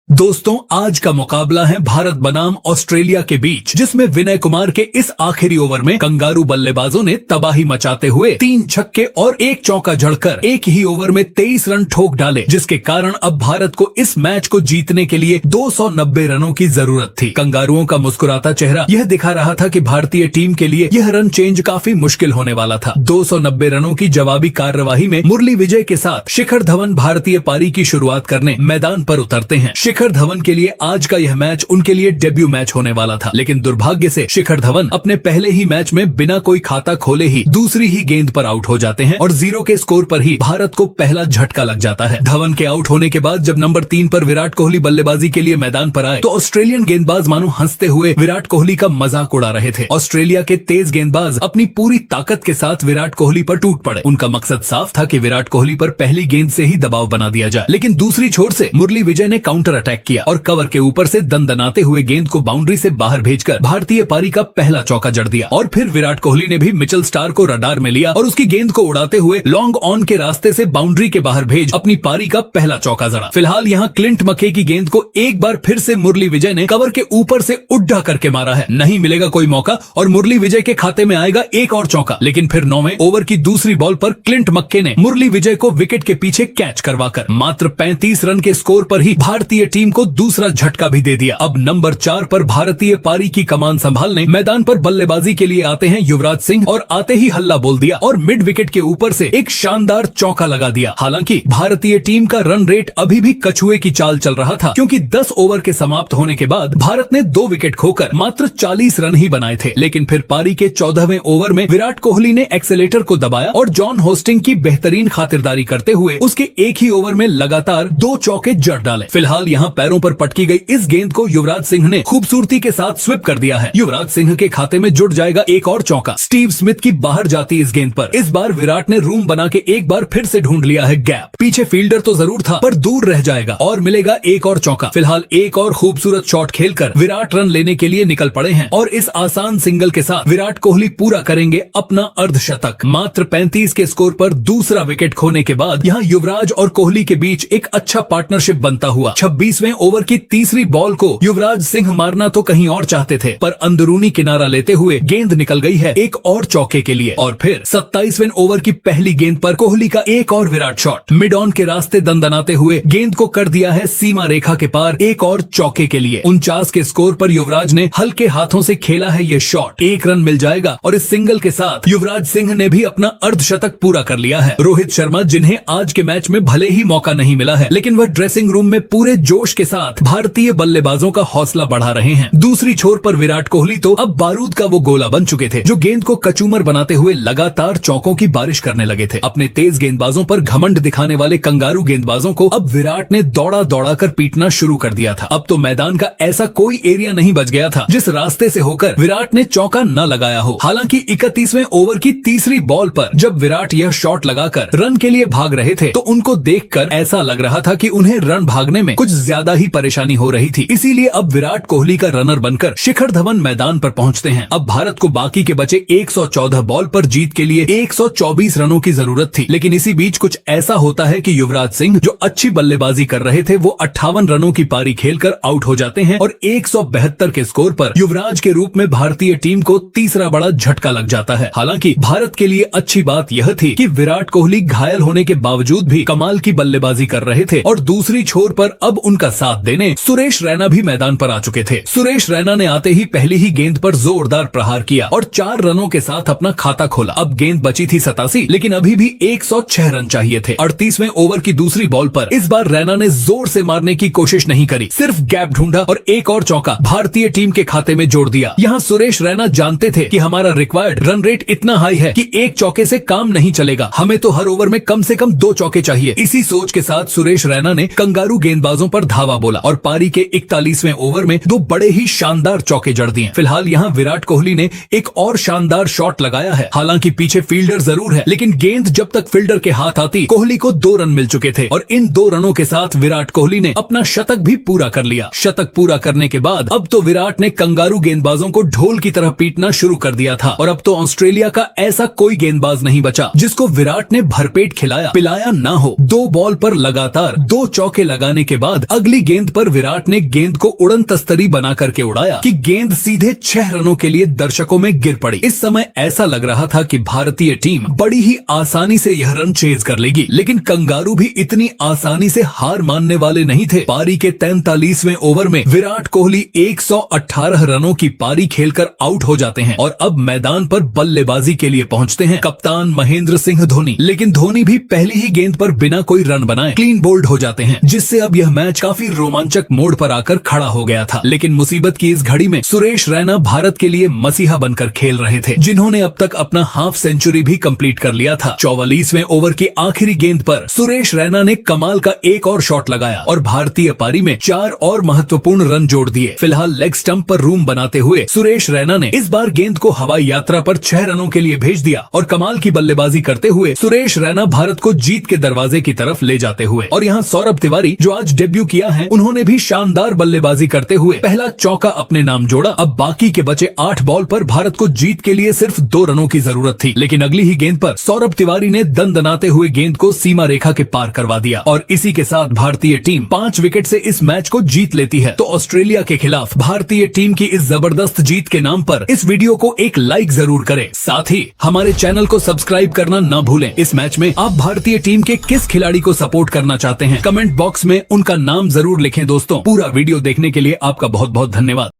दोस्तों, आज का मुकाबला है भारत बनाम ऑस्ट्रेलिया के बीच, जिसमें विनय कुमार के इस आखिरी ओवर में कंगारू बल्लेबाजों ने तबाही मचाते हुए 3 छक्के और 1 चौका जड़कर एक ही ओवर में 23 रन ठोक डाले, जिसके कारण अब भारत को इस मैच को जीतने के लिए 290 रनों की जरूरत थी। कंगारुओं का मुस्कुराता चेहरा यह दिखा रहा था कि भारतीय टीम के लिए यह रन चेंज काफी मुश्किल होने वाला था। 290 रनों की जवाबी कार्यवाही में मुरली विजय के साथ शिखर धवन भारतीय पारी की शुरुआत करने मैदान पर उतरते हैं। शिखर धवन के लिए आज का यह मैच उनके लिए डेब्यू मैच होने वाला था, लेकिन दुर्भाग्य से शिखर धवन अपने पहले ही मैच में बिना कोई खाता खोले ही दूसरी ही गेंद पर आउट हो जाते हैं और 0 के स्कोर पर ही भारत को पहला झटका लग जाता है। धवन के आउट होने के बाद जब नंबर 3 पर विराट कोहली बल्लेबाजी के लिए मैदान पर आए तो ऑस्ट्रेलियन गेंदबाज मानो हंसते हुए विराट कोहली का मजाक उड़ा रहे थे। ऑस्ट्रेलिया के तेज गेंदबाज अपनी पूरी ताकत के साथ विराट कोहली पर टूट पड़े। उनका मकसद साफ था कि विराट कोहली पर पहली गेंद से ही दबाव बना दिया जाए, लेकिन दूसरी छोर से मुरली विजय ने काउंटर अटैक किया और कवर के ऊपर से दनदनाते हुए गेंद को बाउंड्री से बाहर भेजकर भारतीय पारी का पहला चौका जड़ दिया। और फिर विराट कोहली ने भी मिचेल स्टार्क को रडार में लिया और उसकी गेंद को उड़ाते हुए लॉन्ग ऑन के रास्ते से बाउंड्री के बाहर भेज अपनी पारी का पहला चौका जड़ा। फिलहाल यहाँ क्लिंट मके की गेंद को एक बार फिर से मुरली विजय ने कवर के ऊपर से उड्डा करके मारा है। नहीं मिलेगा कोई मौका और मुरली विजय के खाते में आएगा एक और चौका, लेकिन फिर 9वें ओवर की दूसरी बॉल पर क्लिंट मक्के ने मुरली विजय को विकेट के पीछे कैच करवाकर मात्र 35 रन के स्कोर पर ही भारतीय टीम को दूसरा झटका भी दे दिया। अब नंबर 4 पर भारतीय पारी की कमान संभालने मैदान पर बल्लेबाजी के लिए आते हैं युवराज सिंह और आते ही हल्ला बोल दिया और मिड विकेट के ऊपर से एक शानदार चौका लगा दिया। हालांकि भारतीय टीम का रन रेट अभी भी कछुए की चाल चल रहा था, क्योंकि 10 ओवर के समाप्त होने के बाद भारत ने 2 विकेट खोकर मात्र 40 रन ही बनाए थे। लेकिन फिर पारी के 14वें ओवर में विराट कोहली ने एक्सेलेटर को दबाया और जॉन होस्टिंग की बेहतरीन खातिरदारी करते हुए उसके एक ही ओवर में लगातार 2 चौके जड़ डाले। फिलहाल यहाँ पैरों पर पटकी गई इस गेंद को युवराज सिंह ने खूबसूरती के साथ स्विप कर दिया है। युवराज सिंह के खाते में जुड़ जाएगा एक और चौका। स्टीव स्मिथ की बाहर जाती इस गेंद पर इस बार विराट ने रूम बना के एक बार फिर से ढूंढ लिया है गैप। पीछे फील्डर तो जरूर था पर दूर रह जाएगा और मिलेगा एक और चौका। फिलहाल एक और खूबसूरत शॉट खेलकर विराट रन लेने के लिए निकल पड़े हैं और इस आसान सिंगल के साथ विराट कोहली पूरा करेंगे अपना अर्धशतक। मात्र 35 के स्कोर पर दूसरा विकेट खोने के बाद यहाँ युवराज और कोहली के बीच एक अच्छा पार्टनरशिप बनता हुआ 26वें ओवर की तीसरी बॉल को युवराज सिंह मारना तो कहीं और चाहते थे, पर अंदरूनी किनारा लेते हुए गेंद निकल गई है एक और चौके के लिए। और फिर 27वें ओवर की पहली गेंद पर कोहली का एक और विराट शॉट मिड ऑन के रास्ते दनदनाते हुए गेंद को कर दिया है सीमा रेखा के पार एक और चौके के लिए। 49 के स्कोर पर युवराज ने हल्के हाथों से खेला है ये शॉट। 1 रन मिल जाएगा और इस सिंगल के साथ युवराज सिंह ने भी अपना अर्धशतक पूरा कर लिया है। रोहित शर्मा, जिन्हें आज के मैच में भले ही मौका नहीं मिला है, लेकिन वह ड्रेसिंग रूम में पूरे जोश के साथ भारतीय बल्लेबाजों का हौसला बढ़ा रहे हैं। दूसरी छोर पर विराट कोहली तो अब बारूद का वो गोला बन चुके थे जो गेंद को कचूमर बनाते हुए लगातार चौकों की बारिश करने लगे थे। अपने तेज गेंदबाजों पर घमंड दिखाने वाले कंगारू गेंदबाजों को अब विराट ने दौड़ा दौड़ा कर पीटना शुरू कर दिया था। अब तो मैदान का ऐसा कोई एरिया नहीं बच गया था जिस रास्ते से होकर विराट ने चौका न लगाया हो। हालांकि 31वें ओवर की तीसरी बॉल पर जब विराट यह शॉट लगाकर रन के लिए भाग रहे थे तो उनको देखकर ऐसा लग रहा था कि उन्हें रन भागने में कुछ ज्यादा ही परेशानी हो रही थी। इसीलिए अब विराट कोहली का रनर बनकर शिखर धवन मैदान पर पहुंचते हैं। अब भारत को बाकी के बचे 114 बॉल पर जीत के लिए 124 रनों की जरूरत थी, लेकिन इसी बीच कुछ ऐसा होता है कि युवराज सिंह जो अच्छी बल्लेबाजी कर रहे थे वो 58 रनों की पारी खेलकर आउट हो जाते हैं और 172 के स्कोर पर युवराज के रूप में भारतीय टीम को तीसरा बड़ा झटका लग जाता है। हालांकि भारत के लिए अच्छी बात यह थी कि विराट कोहली घायल होने के बावजूद भी कमाल की बल्लेबाजी कर रहे थे और दूसरी छोर पर अब उनका साथ देने सुरेश रैना भी मैदान पर आ चुके थे। सुरेश रैना ने आते ही पहली ही गेंद पर जोरदार प्रहार किया और 4 रनों के साथ अपना खाता खोला। अब गेंद बची थी 87, लेकिन अभी भी 106 रन चाहिए थे। 38वें ओवर की दूसरी बॉल पर इस बार रैना ने जोर से मारने की कोशिश नहीं करी, सिर्फ गैप ढूंढा और एक और चौका भारतीय टीम के खाते में जोड़ दिया। यहाँ सुरेश रैना जानते थे कि हमारा रिक्वायर्ड रन रेट इतना हाई है कि एक चौके से काम नहीं चलेगा, हमें तो हर ओवर में कम से कम 2 चौके चाहिए। इसी सोच के साथ सुरेश रैना ने कंगारू गेंदबाजों पर धावा बोला और पारी के 41वें ओवर में 2 बड़े ही शानदार चौके जड़ दिए। फिलहाल यहाँ विराट कोहली ने एक और शानदार शॉट लगाया है। हालांकि पीछे फील्डर जरूर है, लेकिन गेंद जब तक फील्डर के हाथ आती कोहली को 2 रन मिल चुके थे और इन 2 रनों के साथ विराट कोहली ने अपना शतक भी पूरा कर लिया। शतक पूरा करने के बाद अब तो विराट ने कंगारू गेंदबाजों को ढोल की तरह पीटना शुरू कर दिया था और अब तो ऑस्ट्रेलिया का ऐसा कोई गेंदबाज नहीं बचा जिसको विराट ने भरपेट खिलाया पिलाया ना हो। 2 बॉल पर लगातार 2 चौके लगाने के बाद अगली गेंद पर विराट ने गेंद को उड़न तस्तरी बना करके उड़ाया कि गेंद सीधे 6 रनों के लिए दर्शकों में गिर पड़ी। इस समय ऐसा लग रहा था कि भारतीय टीम बड़ी ही आसानी से यह रन चेज कर लेगी, लेकिन कंगारू भी इतनी आसानी से हार मानने वाले नहीं थे। पारी के 43वें ओवर में विराट कोहली 118 रनों की पारी खेलकर आउट हो जाते हैं और अब मैदान पर बल्लेबाजी के लिए पहुंचते हैं कप्तान महेंद्र सिंह धोनी। लेकिन धोनी भी पहली ही गेंद पर बिना कोई रन बनाए क्लीन बोल्ड हो जाते हैं, जिससे अब यह मैच काफी रोमांचक मोड़ पर आकर खड़ा हो गया था। लेकिन मुसीबत की इस घड़ी में सुरेश रैना भारत के लिए मसीहा बनकर खेल रहे थे, जिन्होंने अब तक अपना हाफ सेंचुरी भी कंप्लीट कर लिया था। 44वें ओवर की आखिरी गेंद पर सुरेश रैना ने कमाल का एक और शॉट लगाया और भारतीय पारी में 4 और महत्वपूर्ण रन जोड़ दिए। फिलहाल लेग स्टंप पर रूम बनाते हुए सुरेश रैना ने इस बार गेंद को हवाई यात्रा पर 6 रनों के लिए भेज दिया और कमाल की बल्लेबाजी करते हुए सुरेश रैना भारत को जीत के दरवाजे की तरफ ले जाते हुए। और यहाँ सौरभ तिवारी जो आज डेब्यू किया है, उन्होंने भी शानदार बल्लेबाजी करते हुए पहला चौका अपने नाम जोड़ा। अब बाकी के बचे 8 बॉल पर भारत को जीत के लिए सिर्फ 2 रनों की जरूरत थी, लेकिन अगली ही गेंद पर सौरभ तिवारी ने दंदनाते हुए गेंद को सीमा रेखा के पार करवा दिया और इसी के साथ भारतीय टीम 5 विकेट से इस मैच को जीत लेती है। तो ऑस्ट्रेलिया के खिलाफ भारतीय टीम की इस जबरदस्त जीत के नाम पर इस वीडियो को एक लाइक जरूर करें, साथ ही हमारे चैनल को सब्सक्राइब करना न भूलें। इस मैच में आप भारतीय टीम के किस खिलाड़ी को सपोर्ट करना चाहते हैं, कमेंट बॉक्स में उनका नाम जरूर लिखें। दोस्तों, पूरा वीडियो देखने के लिए आपका बहुत बहुत धन्यवाद।